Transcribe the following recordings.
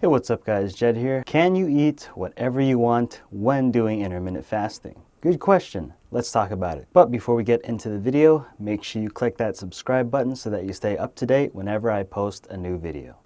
Hey, what's up guys, Jed here. Can you eat whatever you want when doing intermittent fasting? Good question. Let's talk about it. But before we get into the video, make sure you click that subscribe button so that you stay up to date whenever I post a new video.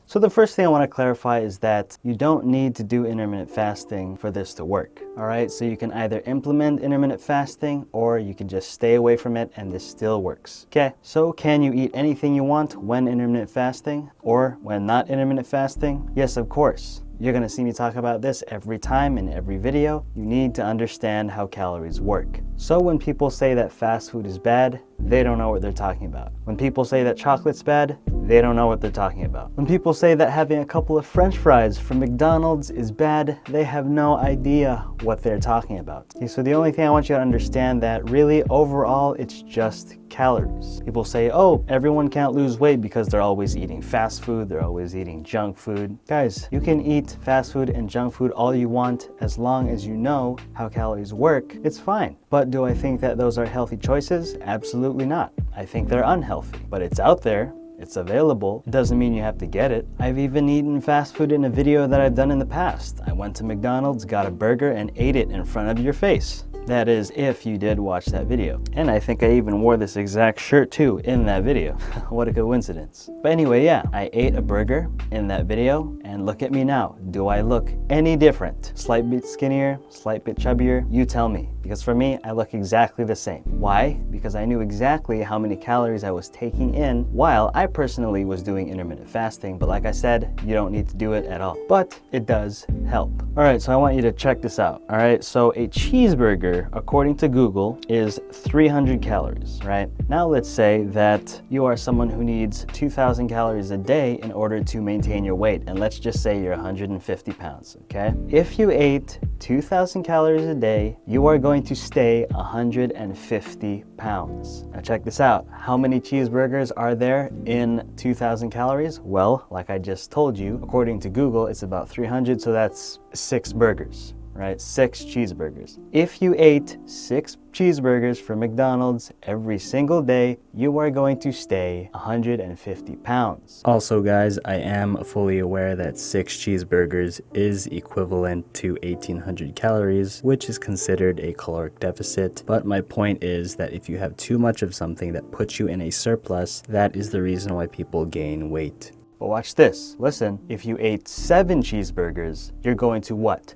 So the first thing I want to clarify is that you don't need to do intermittent fasting for this to work. All right, so you can either implement intermittent fasting or you can just stay away from it and this still works. Okay, so can you eat anything you want when intermittent fasting or when not intermittent fasting? Yes, of course. You're going to see me talk about this every time in every video. You need to understand how calories work. So when people say that fast food is bad, they don't know what they're talking about. When people say that chocolate's bad, they don't know what they're talking about. When people say that having a couple of French fries from McDonald's is bad, they have no idea what they're talking about. Okay, so the only thing I want you to understand that really overall it's just calories. People say, oh, everyone can't lose weight because they're always eating fast food, they're always eating junk food. Guys, you can eat fast food and junk food all you want as long as you know how calories work, it's fine. But do I think that those are healthy choices? Absolutely not. I think they're unhealthy, but it's out there. It's available. It doesn't mean you have to get it. I've even eaten fast food in a video that I've done in the past. I went to McDonald's, got a burger, and ate it in front of your face. That is, if you did watch that video. And I think I even wore this exact shirt too in that video. What a coincidence. But anyway, yeah, I ate a burger in that video and look at me now. Do I look any different? Slight bit skinnier, slight bit chubbier? You tell me. Because for me, I look exactly the same. Why? Because I knew exactly how many calories I was taking in while I personally was doing intermittent fasting. But like I said, you don't need to do it at all. But it does help. All right, so I want you to check this out. All right, so a cheeseburger, according to Google, is 300 calories, right? Now let's say that you are someone who needs 2,000 calories a day in order to maintain your weight. And let's just say you're 150 pounds, okay? If you ate 2,000 calories a day, you are going to stay 150 pounds. Now check this out. How many cheeseburgers are there in 2,000 calories? Well, like I just told you, according to Google, it's about 300, so that's 6 burgers, right? 6 cheeseburgers. If you ate 6 cheeseburgers from McDonald's every single day, you are going to stay 150 pounds. Also guys, I am fully aware that 6 cheeseburgers is equivalent to 1,800 calories, which is considered a caloric deficit. But my point is that if you have too much of something that puts you in a surplus, that is the reason why people gain weight. But watch this. Listen, if you ate 7 cheeseburgers, you're going to what?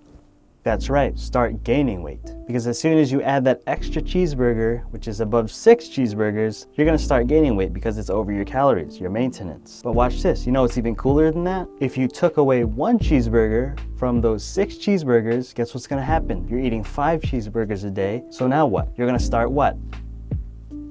That's right, start gaining weight. Because as soon as you add that extra cheeseburger, which is above 6 cheeseburgers, you're gonna start gaining weight because it's over your calories, your maintenance. But watch this, you know what's even cooler than that? If you took away 1 cheeseburger from those 6 cheeseburgers, guess what's gonna happen? You're eating 5 cheeseburgers a day, so now what? You're gonna start what?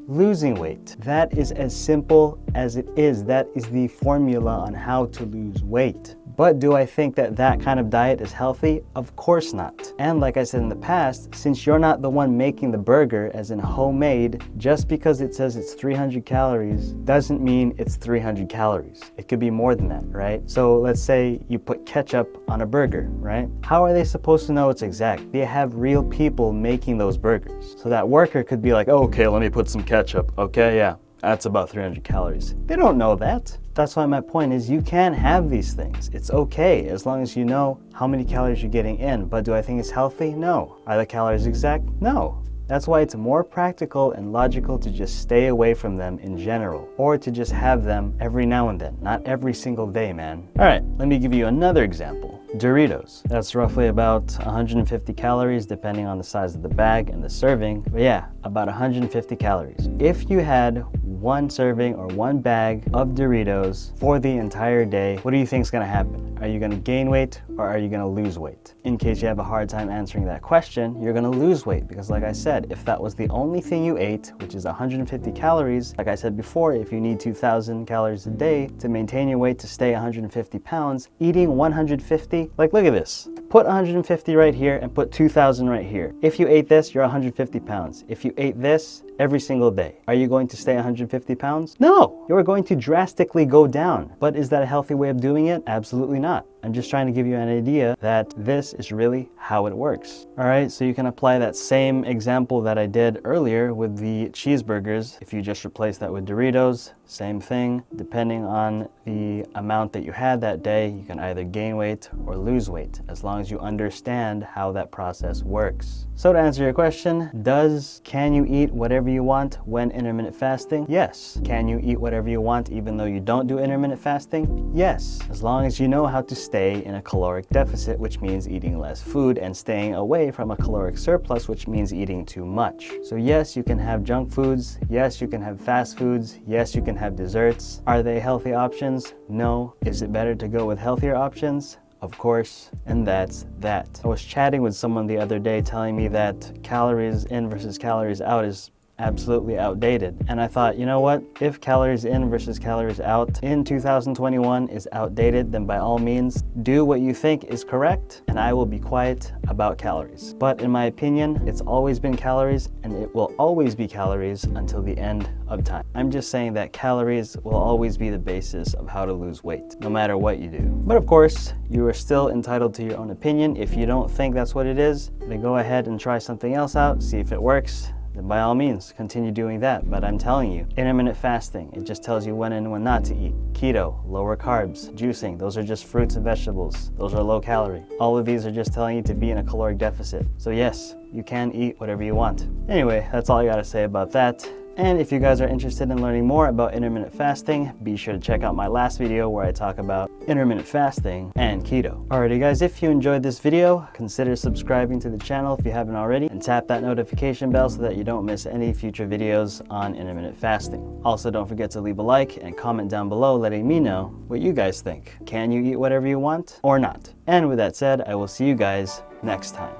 Losing weight. That is as simple as it is. That is the formula on how to lose weight. But do I think that that kind of diet is healthy? Of course not. And like I said in the past, since you're not the one making the burger, as in homemade, just because it says it's 300 calories doesn't mean it's 300 calories. It could be more than that, right? So let's say you put ketchup on a burger, right? How are they supposed to know it's exact? They have real people making those burgers. So that worker could be like, oh, okay, let me put some ketchup. Okay, yeah, that's about 300 calories. They don't know that. That's why my point is you can have these things. It's okay as long as you know how many calories you're getting in. But do I think it's healthy? No. Are the calories exact? No. That's why it's more practical and logical to just stay away from them in general, or to just have them every now and then, not every single day, man. All right, let me give you another example. Doritos. That's roughly about 150 calories depending on the size of the bag and the serving. But yeah, about 150 calories. If you had 1 serving or 1 bag of Doritos for the entire day, what do you think is going to happen? Are you going to gain weight or are you going to lose weight? In case you have a hard time answering that question, you're going to lose weight because like I said, if that was the only thing you ate, which is 150 calories, like I said before, if you need 2,000 calories a day to maintain your weight to stay 150 pounds, eating 150, like look at this. Put 150 right here and put 2,000 right here. If you ate this, you're 150 pounds. If you ate this every single day, are you going to stay 150 pounds? No, you're going to drastically go down. But is that a healthy way of doing it? Absolutely not. I'm just trying to give you an idea that this is really how it works. All right, so you can apply that same example that I did earlier with the cheeseburgers. If you just replace that with Doritos, same thing. Depending on the amount that you had that day, you can either gain weight or lose weight, as long as you understand how that process works. So to answer your question, can you eat whatever you want when intermittent fasting? Yes. Can you eat whatever you want even though you don't do intermittent fasting? Yes. As long as you know how to stay in a caloric deficit, which means eating less food, and staying away from a caloric surplus, which means eating too much. So yes, you can have junk foods. Yes, you can have fast foods. Yes, you can have desserts. Are they healthy options? No. Is it better to go with healthier options? Of course, and that's that. I was chatting with someone the other day telling me that calories in versus calories out is absolutely outdated. And I thought, you know what? If calories in versus calories out in 2021 is outdated, then by all means, do what you think is correct, and I will be quiet about calories. But in my opinion, it's always been calories, and it will always be calories until the end of time. I'm just saying that calories will always be the basis of how to lose weight, no matter what you do. But of course, you are still entitled to your own opinion. If you don't think that's what it is, then go ahead and try something else out, see if it works. Then by all means, continue doing that. But I'm telling you, intermittent fasting, it just tells you when and when not to eat. Keto, lower carbs, juicing, those are just fruits and vegetables. Those are low calorie. All of these are just telling you to be in a caloric deficit. So yes, you can eat whatever you want. Anyway, that's all I gotta say about that. And if you guys are interested in learning more about intermittent fasting, be sure to check out my last video where I talk about intermittent fasting and keto. Alrighty guys, if you enjoyed this video, consider subscribing to the channel if you haven't already, and tap that notification bell so that you don't miss any future videos on intermittent fasting. Also, don't forget to leave a like and comment down below letting me know what you guys think. Can you eat whatever you want or not? And with that said, I will see you guys next time.